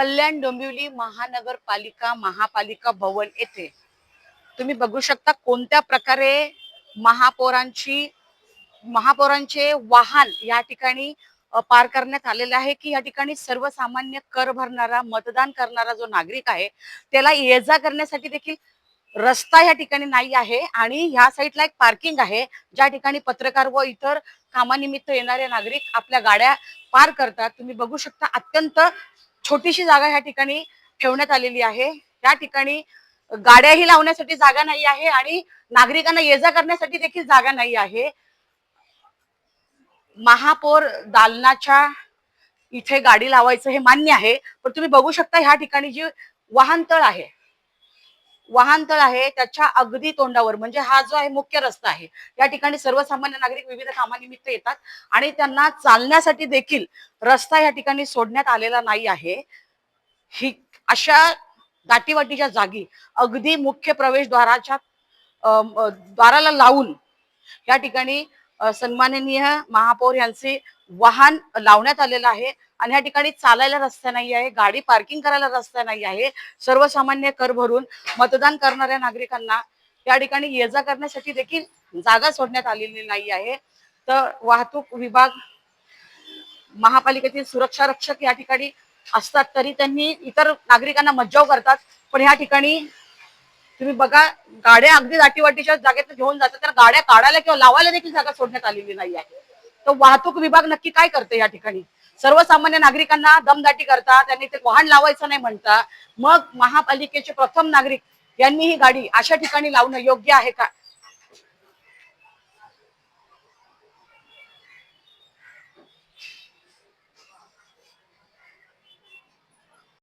कल्याण डोंबिवली महानगरपालिका महापालिका भवन येथे तुम्ही बघू शकता कोणत्या प्रकारे महापौरांचे वाहन या ठिकाणी पार करण्यात आलेले आहे की या ठिकाणी सर्वसामान्य कर भरणारा मतदान करणारा जो नागरिक आहे त्याला ये जा करण्यासाठी देखील रस्ता या ठिकाणी नाही आहे आणि ह्या साईडला एक पार्किंग आहे ज्या ठिकाणी पत्रकार व इतर कामानिमित्त येणारे नागरिक आपल्या गाड्या पार करतात। तुम्ही बघू शकता अत्यंत छोटीशी जागा ह्या ठिकाणी ठेवण्यात आलेली आहे। या ठिकाणी गाड्याही लावण्यासाठी जागा नाही आहे आणि नागरिकांना ये जा करण्यासाठी देखील जागा नाही आहे। महापौर दालनाच्या इथे गाडी लावायचं हे मान्य आहे, पण तुम्ही बघू शकता ह्या ठिकाणी जी वाहनतळ आहे त्याच्या अगदी तोंडावर म्हणजे हा जो आहे मुख्य रस्ता आहे, या ठिकाणी सर्वसामान्य नागरिक विविध कामानिमित्त येतात आणि त्यांना चालण्यासाठी देखील रस्ता या ठिकाणी सोडण्यात आलेला नाही आहे। ही अशा दाटीवाटीच्या जागी अगदी मुख्य प्रवेशद्वाराच्या द्वाराला लावून या ठिकाणी सन्माननीय महापौर यांचे वाहन लावण्यात आलेलं आहे आणि या ठिकाणी चालायला रस्ता नाही आहे, गाडी पार्किंग करायला रस्ता नाही आहे। सर्वसामान्य कर भरून मतदान करणाऱ्या नागरिकांना या ठिकाणी ये जा करण्यासाठी देखील जागा सोडण्यात आलेली नाही आहे। तर वाहतूक विभाग महापालिकेतील सुरक्षा रक्षक या ठिकाणी असतात तरी त्यांनी इतर नागरिकांना मज्जाव करतात, पण या ठिकाणी तुम्ही बघा गाड्या अगदी दाटीवाटीच्या जागेत घेऊन जातात तर गाड्या काढायला किंवा लावायला देखील जागा सोडण्यात आलेली नाही आहे। तर वाहतूक विभाग नक्की काय करते या ठिकाणी? सर्वसामान्य नागरिकांना दमदाटी करतात, त्यांनी ते वाहन लावायचं नाही म्हणता, मग महापालिकेचे प्रथम नागरिक यांनी ही गाडी अशा ठिकाणी लावणं योग्य आहे का?